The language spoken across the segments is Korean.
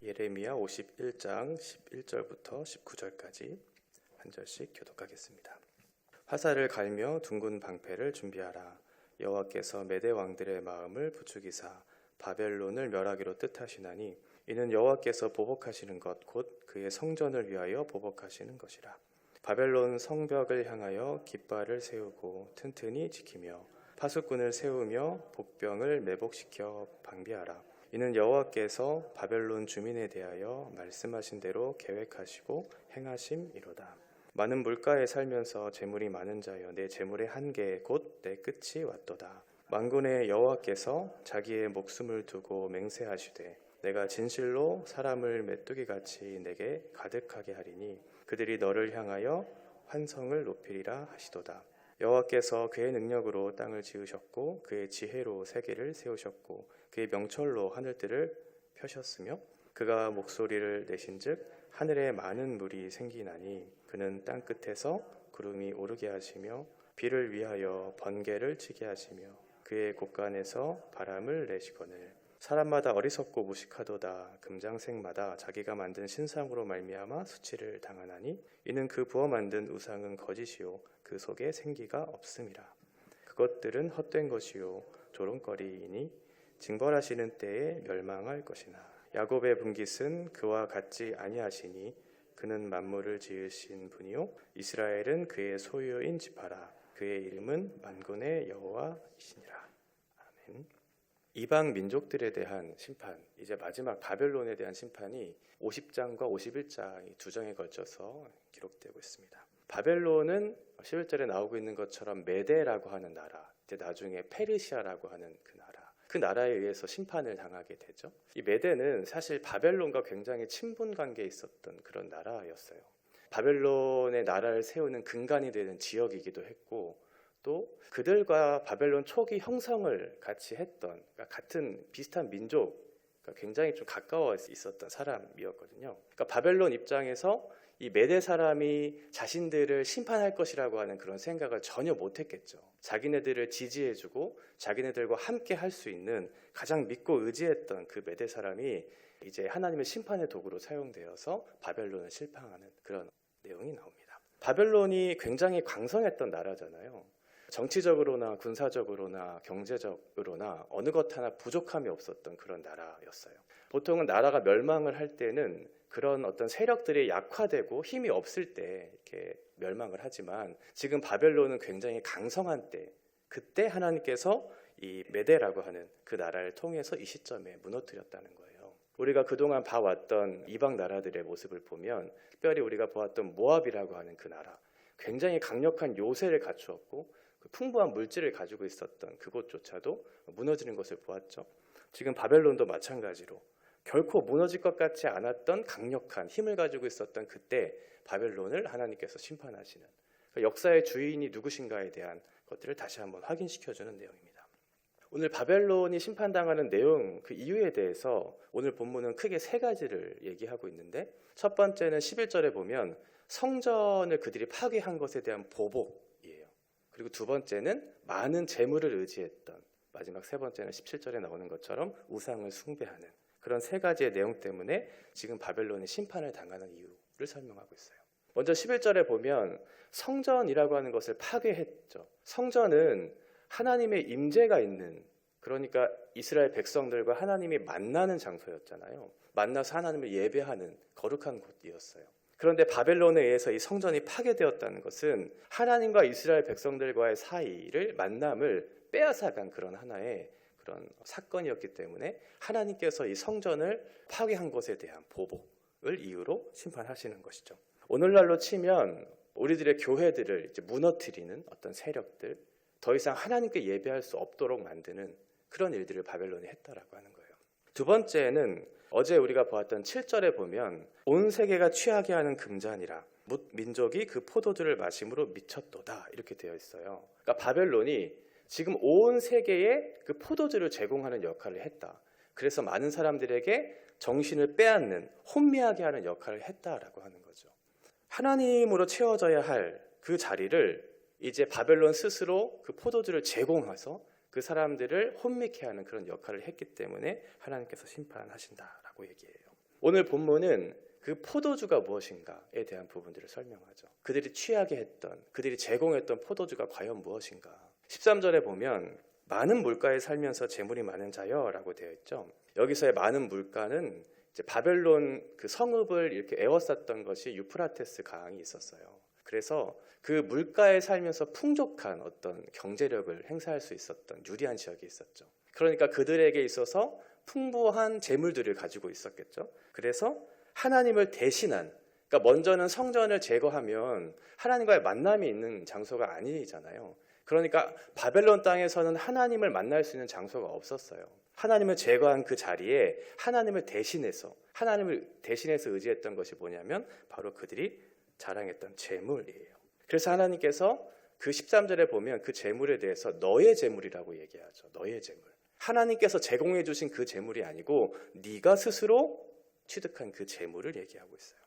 예레미야 51장 11절부터 19절까지 한 절씩 교독하겠습니다. 화살을 갈며 둥근 방패를 준비하라. 여호와께서 메대 왕들의 마음을 부추기사 바벨론을 멸하기로 뜻하시나니 이는 여호와께서 보복하시는 것 곧 그의 성전을 위하여 보복하시는 것이라. 바벨론 성벽을 향하여 깃발을 세우고 튼튼히 지키며 파수꾼을 세우며 복병을 매복시켜 방비하라. 이는 여호와께서 바벨론 주민에 대하여 말씀하신 대로 계획하시고 행하심이로다. 많은 물가에 살면서 재물이 많은 자여 내 재물의 한계 곧 내 끝이 왔도다. 만군의 여호와께서 자기의 목숨을 두고 맹세하시되 내가 진실로 사람을 메뚜기같이 내게 가득하게 하리니 그들이 너를 향하여 환성을 높이리라 하시도다. 여호와께서 그의 능력으로 땅을 지으셨고 그의 지혜로 세계를 세우셨고 그의 명철로 하늘들을 펴셨으며 그가 목소리를 내신즉 하늘에 많은 물이 생기나니 그는 땅 끝에서 구름이 오르게 하시며 비를 위하여 번개를 치게 하시며 그의 곳간에서 바람을 내시거늘 사람마다 어리석고 무식하도다. 금장색마다 자기가 만든 신상으로 말미암아 수치를 당하나니 이는 그 부어 만든 우상은 거짓이요 그 속에 생기가 없음이라. 그것들은 헛된 것이요 조롱거리이니 징벌하시는 때에 멸망할 것이나 야곱의 분깃은 그와 같지 아니하시니 그는 만물을 지으신 분이요 이스라엘은 그의 소유인 지파라. 그의 이름은 만군의 여호와이시니라. 아멘. 이방 민족들에 대한 심판, 이제 마지막 바벨론에 대한 심판이 50장과 51장이 두 장에 걸쳐서 기록되고 있습니다. 바벨론은 11절에 나오고 있는 것처럼 메대라고 하는 나라, 이제 나중에 페르시아라고 하는 그 나라에 의해서 심판을 당하게 되죠. 이 메대는 사실 바벨론과 굉장히 친분 관계에 있었던 그런 나라였어요. 바벨론의 나라를 세우는 근간이 되는 지역이기도 했고 또 그들과 바벨론 초기 형성을 같이 했던 그러니까 같은 비슷한 민족, 그러니까 굉장히 좀 가까워 있었던 사람이었거든요. 그러니까 바벨론 입장에서 이 메대 사람이 자신들을 심판할 것이라고 하는 그런 생각을 전혀 못했겠죠. 자기네들을 지지해주고 자기네들과 함께 할 수 있는 가장 믿고 의지했던 그 메대 사람이 이제 하나님의 심판의 도구로 사용되어서 바벨론을 실패하는 그런 내용이 나옵니다. 바벨론이 굉장히 강성했던 나라잖아요. 정치적으로나 군사적으로나 경제적으로나 어느 것 하나 부족함이 없었던 그런 나라였어요. 보통은 나라가 멸망을 할 때는 그런 어떤 세력들이 약화되고 힘이 없을 때 이렇게 멸망을 하지만 지금 바벨론은 굉장히 강성한 때, 그때 하나님께서 이 메대라고 하는 그 나라를 통해서 이 시점에 무너뜨렸다는 거예요. 우리가 그동안 봐왔던 이방 나라들의 모습을 보면 특별히 우리가 보았던 모압이라고 하는 그 나라, 굉장히 강력한 요새를 갖추었고 풍부한 물질을 가지고 있었던 그곳조차도 무너지는 것을 보았죠. 지금 바벨론도 마찬가지로 결코 무너질 것 같지 않았던 강력한 힘을 가지고 있었던 그때 바벨론을 하나님께서 심판하시는 역사의 주인이 누구신가에 대한 것들을 다시 한번 확인시켜주는 내용입니다. 오늘 바벨론이 심판당하는 내용, 그 이유에 대해서 오늘 본문은 크게 세 가지를 얘기하고 있는데 첫 번째는 11절에 보면 성전을 그들이 파괴한 것에 대한 보복이에요. 그리고 두 번째는 많은 재물을 의지했던, 마지막 세 번째는 17절에 나오는 것처럼 우상을 숭배하는 그런 세 가지의 내용 때문에 지금 바벨론이 심판을 당하는 이유를 설명하고 있어요. 먼저 11절에 보면 성전이라고 하는 것을 파괴했죠. 성전은 하나님의 임재가 있는, 그러니까 이스라엘 백성들과 하나님이 만나는 장소였잖아요. 만나서 하나님을 예배하는 거룩한 곳이었어요. 그런데 바벨론에 의해서 이 성전이 파괴되었다는 것은 하나님과 이스라엘 백성들과의 사이를 만남을 빼앗아간 그런 하나의 그런 사건이었기 때문에 하나님께서 이 성전을 파괴한 것에 대한 보복을 이유로 심판하시는 것이죠. 오늘날로 치면 우리들의 교회들을 이제 무너뜨리는 어떤 세력들, 더 이상 하나님께 예배할 수 없도록 만드는 그런 일들을 바벨론이 했다라고 하는 거예요. 두 번째는 어제 우리가 보았던 7절에 보면 온 세계가 취하게 하는 금잔이라 뭇 민족이 그 포도주를 마심으로 미쳤도다 이렇게 되어 있어요. 그러니까 바벨론이 지금 온 세계에 그 포도주를 제공하는 역할을 했다. 그래서 많은 사람들에게 정신을 빼앗는, 혼미하게 하는 역할을 했다라고 하는 거죠. 하나님으로 채워져야 할 그 자리를 이제 바벨론 스스로 그 포도주를 제공해서 그 사람들을 혼미케 하는 그런 역할을 했기 때문에 하나님께서 심판하신다라고 얘기해요. 오늘 본문은 그 포도주가 무엇인가에 대한 부분들을 설명하죠. 그들이 취하게 했던, 그들이 제공했던 포도주가 과연 무엇인가. 13절에 보면 많은 물가에 살면서 재물이 많은 자여 라고 되어 있죠. 여기서의 많은 물가는 이제 바벨론 그 성읍을 이렇게 에워쌌던 것이 유프라테스 강이 있었어요. 그래서 그 물가에 살면서 풍족한 어떤 경제력을 행사할 수 있었던 유리한 지역이 있었죠. 그러니까 그들에게 있어서 풍부한 재물들을 가지고 있었겠죠. 그래서 하나님을 대신한, 그러니까 먼저는 성전을 제거하면 하나님과의 만남이 있는 장소가 아니잖아요. 그러니까 바벨론 땅에서는 하나님을 만날 수 있는 장소가 없었어요. 하나님을 제거한 그 자리에 하나님을 대신해서 의지했던 것이 뭐냐면 바로 그들이 자랑했던 재물이에요. 그래서 하나님께서 그 13절에 보면 그 재물에 대해서 너의 재물이라고 얘기하죠. 너의 재물. 하나님께서 제공해 주신 그 재물이 아니고 네가 스스로 취득한 그 재물을 얘기하고 있어요.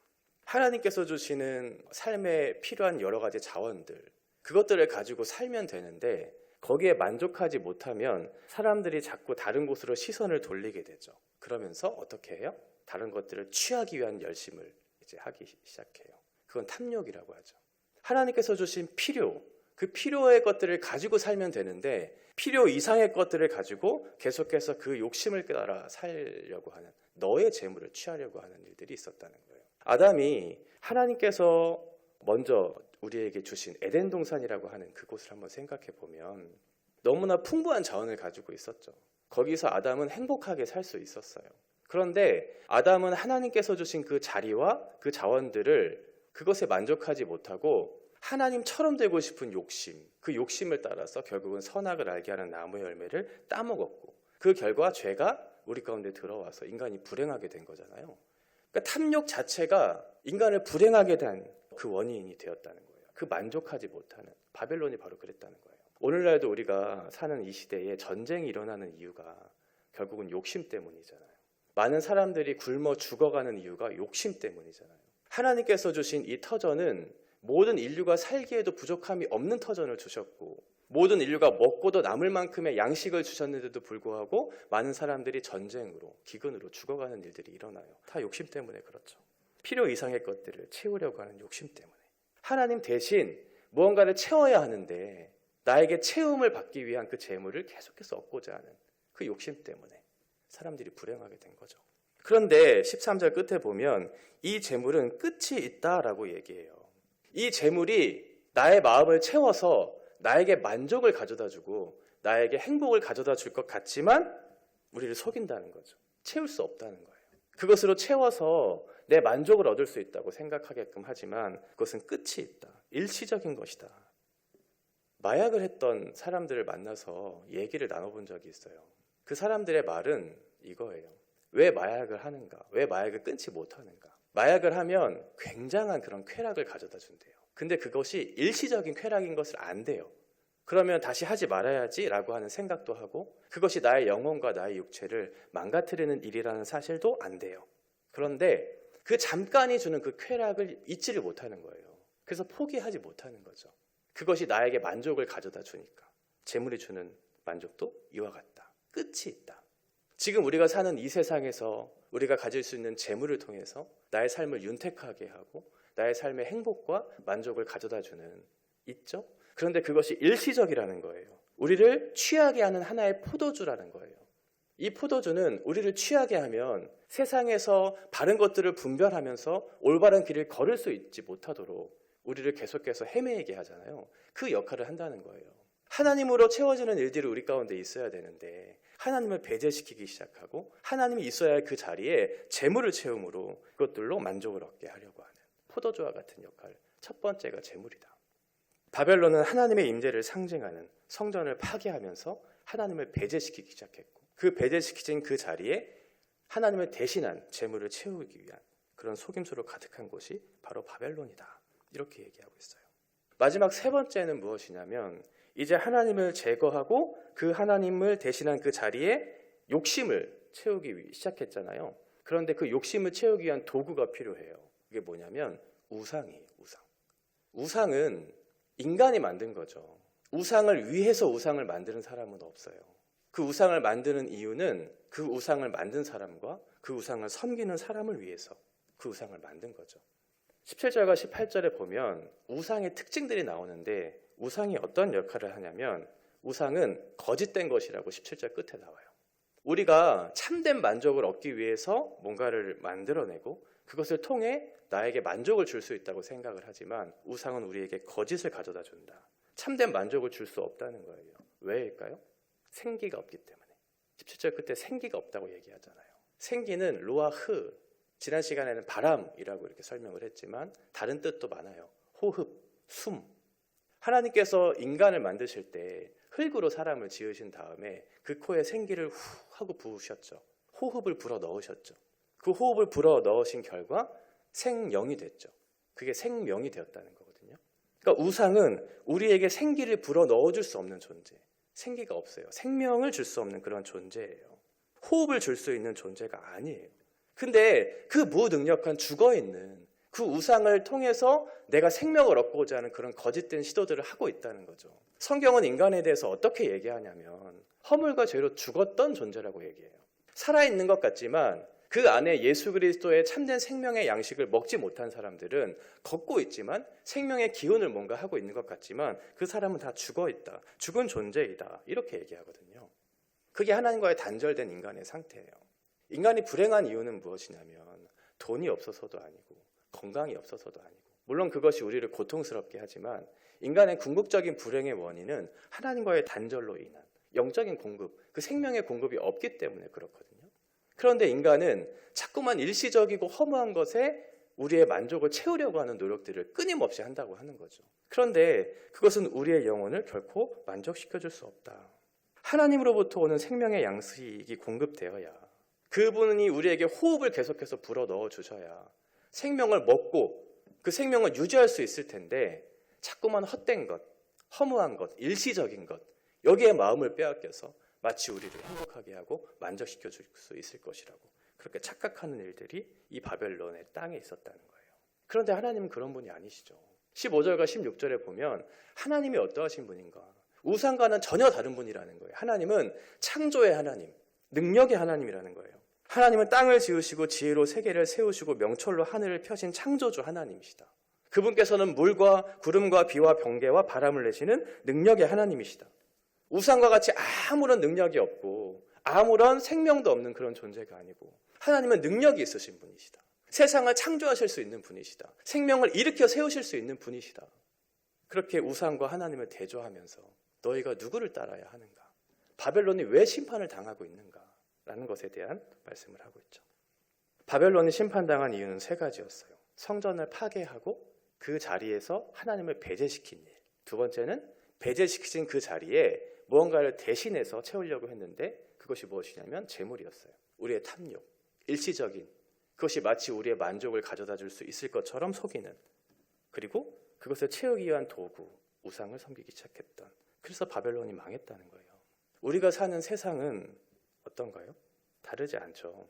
하나님께서 주시는 삶에 필요한 여러 가지 자원들, 그것들을 가지고 살면 되는데 거기에 만족하지 못하면 사람들이 자꾸 다른 곳으로 시선을 돌리게 되죠. 그러면서 어떻게 해요? 다른 것들을 취하기 위한 열심을 이제 하기 시작해요. 그건 탐욕이라고 하죠. 하나님께서 주신 필요, 그 필요의 것들을 가지고 살면 되는데 필요 이상의 것들을 가지고 계속해서 그 욕심을 따라 살려고 하는, 너의 재물을 취하려고 하는 일들이 있었다는 거예요. 아담이 하나님께서 먼저 우리에게 주신 에덴 동산이라고 하는 그곳을 한번 생각해 보면 너무나 풍부한 자원을 가지고 있었죠. 거기서 아담은 행복하게 살 수 있었어요. 그런데 아담은 하나님께서 주신 그 자리와 그 자원들을 그것에 만족하지 못하고 하나님처럼 되고 싶은 욕심, 그 욕심을 따라서 결국은 선악을 알게 하는 나무의 열매를 따먹었고 그 결과 죄가 우리 가운데 들어와서 인간이 불행하게 된 거잖아요. 그러니까 탐욕 자체가 인간을 불행하게 된 그 원인이 되었다는 거예요. 그 만족하지 못하는, 바벨론이 바로 그랬다는 거예요. 오늘날도 우리가 사는 이 시대에 전쟁이 일어나는 이유가 결국은 욕심 때문이잖아요. 많은 사람들이 굶어 죽어가는 이유가 욕심 때문이잖아요. 하나님께서 주신 이 터전은 모든 인류가 살기에도 부족함이 없는 터전을 주셨고 모든 인류가 먹고도 남을 만큼의 양식을 주셨는데도 불구하고 많은 사람들이 전쟁으로, 기근으로 죽어가는 일들이 일어나요. 다 욕심 때문에 그렇죠. 필요 이상의 것들을 채우려고 하는 욕심 때문에. 하나님 대신 무언가를 채워야 하는데 나에게 채움을 받기 위한 그 재물을 계속해서 얻고자 하는 그 욕심 때문에 사람들이 불행하게 된 거죠. 그런데 13절 끝에 보면 이 재물은 끝이 있다라고 얘기해요. 이 재물이 나의 마음을 채워서 나에게 만족을 가져다주고 나에게 행복을 가져다 줄 것 같지만 우리를 속인다는 거죠. 채울 수 없다는 거예요. 그것으로 채워서 내 만족을 얻을 수 있다고 생각하게끔 하지만 그것은 끝이 있다. 일시적인 것이다. 마약을 했던 사람들을 만나서 얘기를 나눠본 적이 있어요. 그 사람들의 말은 이거예요. 왜 마약을 하는가? 왜 마약을 끊지 못하는가? 마약을 하면 굉장한 그런 쾌락을 가져다 준대요. 근데 그것이 일시적인 쾌락인 것을 안대요. 그러면 다시 하지 말아야지라고 하는 생각도 하고 그것이 나의 영혼과 나의 육체를 망가뜨리는 일이라는 사실도 안대요. 그런데 그 잠깐이 주는 그 쾌락을 잊지를 못하는 거예요. 그래서 포기하지 못하는 거죠. 그것이 나에게 만족을 가져다 주니까. 재물이 주는 만족도 이와 같다. 끝이 있다. 지금 우리가 사는 이 세상에서 우리가 가질 수 있는 재물을 통해서 나의 삶을 윤택하게 하고 나의 삶의 행복과 만족을 가져다 주는 있죠? 그런데 그것이 일시적이라는 거예요. 우리를 취하게 하는 하나의 포도주라는 거예요. 이 포도주는 우리를 취하게 하면 세상에서 바른 것들을 분별하면서 올바른 길을 걸을 수 있지 못하도록 우리를 계속해서 헤매게 하잖아요. 그 역할을 한다는 거예요. 하나님으로 채워지는 일들이 우리 가운데 있어야 되는데 하나님을 배제시키기 시작하고 하나님이 있어야 할 그 자리에 재물을 채움으로 그것들로 만족을 얻게 하려고 하는 포도주와 같은 역할. 첫 번째가 재물이다. 바벨론은 하나님의 임재를 상징하는 성전을 파괴하면서 하나님을 배제시키기 시작했고 그 배제시킨 그 자리에 하나님을 대신한 재물을 채우기 위한 그런 속임수로 가득한 곳이 바로 바벨론이다. 이렇게 얘기하고 있어요. 마지막 세 번째는 무엇이냐면 이제 하나님을 제거하고 그 하나님을 대신한 그 자리에 욕심을 채우기 시작했잖아요. 그런데 그 욕심을 채우기 위한 도구가 필요해요. 그게 뭐냐면 우상이에요. 우상. 우상은 인간이 만든 거죠. 우상을 위해서 우상을 만드는 사람은 없어요. 그 우상을 만드는 이유는 그 우상을 만든 사람과 그 우상을 섬기는 사람을 위해서 그 우상을 만든 거죠. 17절과 18절에 보면 우상의 특징들이 나오는데 우상이 어떤 역할을 하냐면 우상은 거짓된 것이라고 17절 끝에 나와요. 우리가 참된 만족을 얻기 위해서 뭔가를 만들어내고 그것을 통해 나에게 만족을 줄 수 있다고 생각을 하지만 우상은 우리에게 거짓을 가져다 준다. 참된 만족을 줄 수 없다는 거예요. 왜일까요? 생기가 없기 때문에. 17절 끝에 생기가 없다고 얘기하잖아요. 생기는 루아흐, 지난 시간에는 바람이라고 이렇게 설명을 했지만 다른 뜻도 많아요. 호흡, 숨. 하나님께서 인간을 만드실 때 흙으로 사람을 지으신 다음에 그 코에 생기를 후 하고 부으셨죠. 호흡을 불어 넣으셨죠. 그 호흡을 불어 넣으신 결과 생명이 됐죠. 그게 생명이 되었다는 거거든요. 그러니까 우상은 우리에게 생기를 불어 넣어줄 수 없는 존재. 생기가 없어요. 생명을 줄 수 없는 그런 존재예요. 호흡을 줄 수 있는 존재가 아니에요. 근데 그 무능력한 죽어있는 그 우상을 통해서 내가 생명을 얻고자 하는 그런 거짓된 시도들을 하고 있다는 거죠. 성경은 인간에 대해서 어떻게 얘기하냐면 허물과 죄로 죽었던 존재라고 얘기해요. 살아있는 것 같지만 그 안에 예수 그리스도의 참된 생명의 양식을 먹지 못한 사람들은 걷고 있지만 생명의 기운을 뭔가 하고 있는 것 같지만 그 사람은 다 죽어있다. 죽은 존재이다. 이렇게 얘기하거든요. 그게 하나님과의 단절된 인간의 상태예요. 인간이 불행한 이유는 무엇이냐면 돈이 없어서도 아니고 건강이 없어서도 아니고 물론 그것이 우리를 고통스럽게 하지만 인간의 궁극적인 불행의 원인은 하나님과의 단절로 인한 영적인 공급, 그 생명의 공급이 없기 때문에 그렇거든요. 그런데 인간은 자꾸만 일시적이고 허무한 것에 우리의 만족을 채우려고 하는 노력들을 끊임없이 한다고 하는 거죠. 그런데 그것은 우리의 영혼을 결코 만족시켜줄 수 없다. 하나님으로부터 오는 생명의 양식이 공급되어야 그분이 우리에게 호흡을 계속해서 불어 넣어주셔야 생명을 먹고 그 생명을 유지할 수 있을 텐데 자꾸만 헛된 것, 허무한 것, 일시적인 것 여기에 마음을 빼앗겨서 마치 우리를 행복하게 하고 만족시켜줄 수 있을 것이라고 그렇게 착각하는 일들이 이 바벨론의 땅에 있었다는 거예요. 그런데 하나님은 그런 분이 아니시죠. 15절과 16절에 보면 하나님이 어떠하신 분인가? 우상과는 전혀 다른 분이라는 거예요. 하나님은 창조의 하나님, 능력의 하나님이라는 거예요. 하나님은 땅을 지으시고 지혜로 세계를 세우시고 명철로 하늘을 펴신 창조주 하나님이시다. 그분께서는 물과 구름과 비와 번개와 바람을 내시는 능력의 하나님이시다. 우상과 같이 아무런 능력이 없고 아무런 생명도 없는 그런 존재가 아니고 하나님은 능력이 있으신 분이시다. 세상을 창조하실 수 있는 분이시다. 생명을 일으켜 세우실 수 있는 분이시다. 그렇게 우상과 하나님을 대조하면서 너희가 누구를 따라야 하는가? 바벨론이 왜 심판을 당하고 있는가? 라는 것에 대한 말씀을 하고 있죠. 바벨론이 심판당한 이유는 세 가지였어요. 성전을 파괴하고 그 자리에서 하나님을 배제시킨 일. 두 번째는 배제시키신 그 자리에 무언가를 대신해서 채우려고 했는데 그것이 무엇이냐면 재물이었어요. 우리의 탐욕, 일시적인 그것이 마치 우리의 만족을 가져다 줄 수 있을 것처럼 속이는 그리고 그것을 채우기 위한 도구, 우상을 섬기기 시작했던 그래서 바벨론이 망했다는 거예요. 우리가 사는 세상은 어떤가요? 다르지 않죠.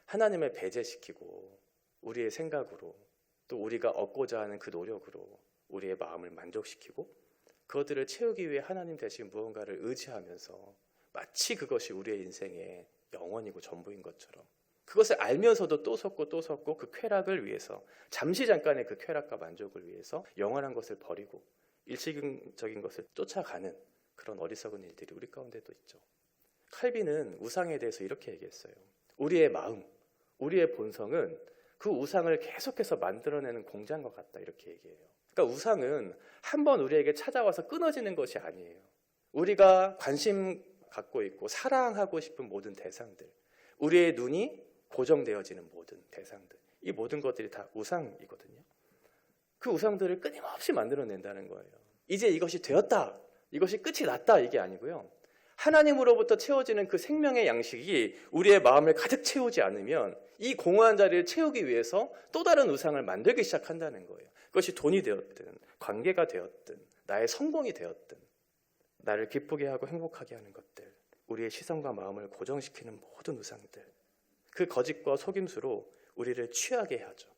하나님을 배제시키고 우리의 생각으로 또 우리가 얻고자 하는 그 노력으로 우리의 마음을 만족시키고 그것들을 채우기 위해 하나님 대신 무언가를 의지하면서 마치 그것이 우리의 인생의 영원이고 전부인 것처럼 그것을 알면서도 또 섞고 그 쾌락을 위해서 잠시 잠깐의 그 쾌락과 만족을 위해서 영원한 것을 버리고 일시적인 것을 쫓아가는 그런 어리석은 일들이 우리 가운데도 있죠. 칼빈은 우상에 대해서 이렇게 얘기했어요. 우리의 마음, 우리의 본성은 그 우상을 계속해서 만들어내는 공장과 같다 이렇게 얘기해요. 그러니까 우상은 한번 우리에게 찾아와서 끊어지는 것이 아니에요. 우리가 관심 갖고 있고 사랑하고 싶은 모든 대상들, 우리의 눈이 고정되어지는 모든 대상들, 이 모든 것들이 다 우상이거든요. 그 우상들을 끊임없이 만들어낸다는 거예요. 이제 이것이 되었다, 이것이 끝이 났다 이게 아니고요. 하나님으로부터 채워지는 그 생명의 양식이 우리의 마음을 가득 채우지 않으면 이 공허한 자리를 채우기 위해서 또 다른 우상을 만들기 시작한다는 거예요. 그것이 돈이 되었든 관계가 되었든 나의 성공이 되었든 나를 기쁘게 하고 행복하게 하는 것들, 우리의 시선과 마음을 고정시키는 모든 우상들, 그 거짓과 속임수로 우리를 취하게 하죠.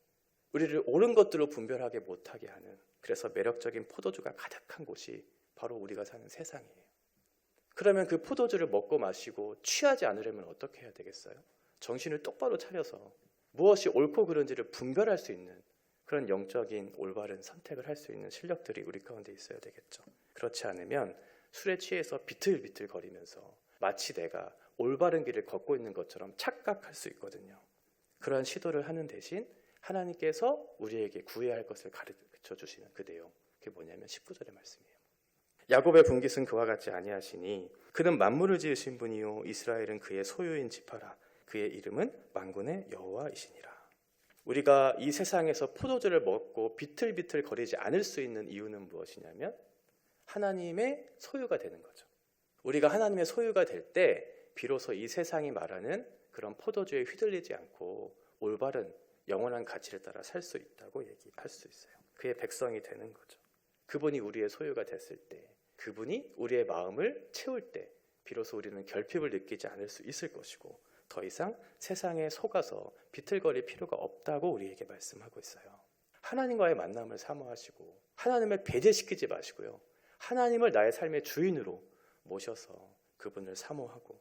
우리를 옳은 것들로 분별하게 못하게 하는, 그래서 매력적인 포도주가 가득한 곳이 바로 우리가 사는 세상이에요. 그러면 그 포도주를 먹고 마시고 취하지 않으려면 어떻게 해야 되겠어요? 정신을 똑바로 차려서 무엇이 옳고 그른지를 분별할 수 있는 그런 영적인 올바른 선택을 할 수 있는 실력들이 우리 가운데 있어야 되겠죠. 그렇지 않으면 술에 취해서 비틀비틀 거리면서 마치 내가 올바른 길을 걷고 있는 것처럼 착각할 수 있거든요. 그러한 시도를 하는 대신 하나님께서 우리에게 구해야 할 것을 가르쳐 주시는 그 내용, 그게 뭐냐면 19절의 말씀이에요. 야곱의 분깃은 그와 같지 아니하시니 그는 만물을 지으신 분이요 이스라엘은 그의 소유인 지파라. 그의 이름은 만군의 여호와이시니라. 우리가 이 세상에서 포도주를 먹고 비틀비틀 거리지 않을 수 있는 이유는 무엇이냐면 하나님의 소유가 되는 거죠. 우리가 하나님의 소유가 될 때 비로소 이 세상이 말하는 그런 포도주에 휘둘리지 않고 올바른 영원한 가치를 따라 살 수 있다고 얘기할 수 있어요. 그의 백성이 되는 거죠. 그분이 우리의 소유가 됐을 때, 그분이 우리의 마음을 채울 때 비로소 우리는 결핍을 느끼지 않을 수 있을 것이고 더 이상 세상에 속아서 비틀거릴 필요가 없다고 우리에게 말씀하고 있어요. 하나님과의 만남을 사모하시고 하나님을 배제시키지 마시고요. 하나님을 나의 삶의 주인으로 모셔서 그분을 사모하고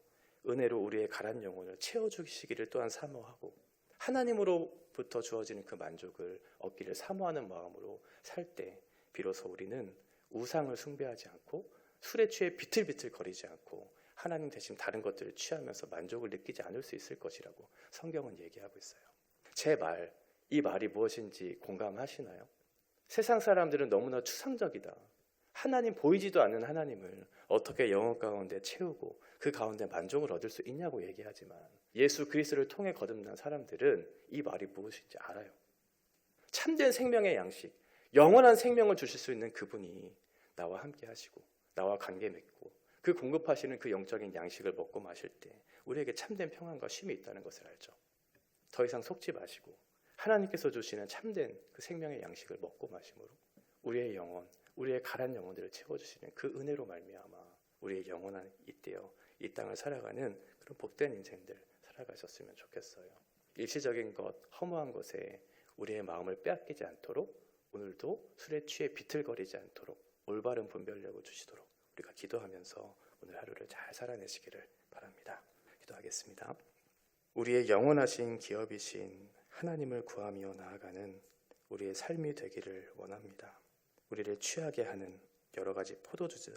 은혜로 우리의 가란 영혼을 채워주시기를 또한 사모하고 하나님으로부터 주어지는 그 만족을 얻기를 사모하는 마음으로 살 때 비로소 우리는 우상을 숭배하지 않고 술에 취해 비틀비틀 거리지 않고 하나님 대신 다른 것들을 취하면서 만족을 느끼지 않을 수 있을 것이라고 성경은 얘기하고 있어요. 제 말, 이 말이 무엇인지 공감하시나요? 세상 사람들은 너무나 추상적이다. 하나님, 보이지도 않는 하나님을 어떻게 영혼 가운데 채우고 그 가운데 만족을 얻을 수 있냐고 얘기하지만 예수 그리스도를 통해 거듭난 사람들은 이 말이 무엇인지 알아요. 참된 생명의 양식, 영원한 생명을 주실 수 있는 그분이 나와 함께 하시고 나와 관계 맺고 그 공급하시는 그 영적인 양식을 먹고 마실 때 우리에게 참된 평안과 쉼이 있다는 것을 알죠. 더 이상 속지 마시고 하나님께서 주시는 참된 그 생명의 양식을 먹고 마심으로 우리의 영혼, 우리의 가란 영혼들을 채워주시는 그 은혜로 말미암아 우리의 영원한 이때요 이 땅을 살아가는 그런 복된 인생들 살아가셨으면 좋겠어요. 일시적인 것, 허무한 것에 우리의 마음을 빼앗기지 않도록 오늘도 술에 취해 비틀거리지 않도록 올바른 분별력을 주시도록 우리가 기도하면서 오늘 하루를 잘 살아내시기를 바랍니다. 기도하겠습니다. 우리의 영원하신 기업이신 하나님을 구하며 나아가는 우리의 삶이 되기를 원합니다. 우리를 취하게 하는 여러 가지 포도주들,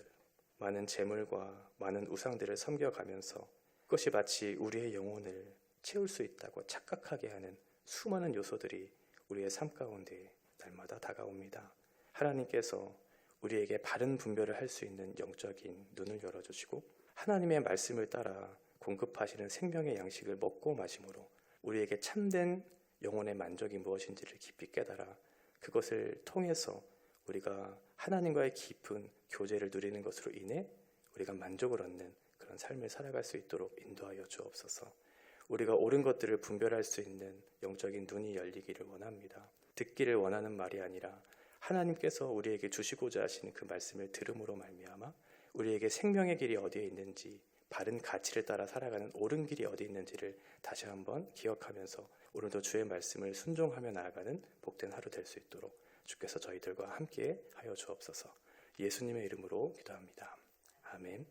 많은 재물과 많은 우상들을 섬겨가면서 그것이 마치 우리의 영혼을 채울 수 있다고 착각하게 하는 수많은 요소들이 우리의 삶 가운데 날마다 다가옵니다. 하나님께서 우리에게 바른 분별을 할 수 있는 영적인 눈을 열어주시고 하나님의 말씀을 따라 공급하시는 생명의 양식을 먹고 마심으로 우리에게 참된 영혼의 만족이 무엇인지를 깊이 깨달아 그것을 통해서 우리가 하나님과의 깊은 교제를 누리는 것으로 인해 우리가 만족을 얻는 그런 삶을 살아갈 수 있도록 인도하여 주옵소서. 우리가 옳은 것들을 분별할 수 있는 영적인 눈이 열리기를 원합니다. 듣기를 원하는 말이 아니라 하나님께서 우리에게 주시고자 하시는 그 말씀을 들음으로 말미암아 우리에게 생명의 길이 어디에 있는지 바른 가치를 따라 살아가는 옳은 길이 어디 있는지를 다시 한번 기억하면서 오늘도 주의 말씀을 순종하며 나아가는 복된 하루 될 수 있도록 주께서 저희들과 함께 하여 주옵소서. 예수님의 이름으로 기도합니다. 아멘.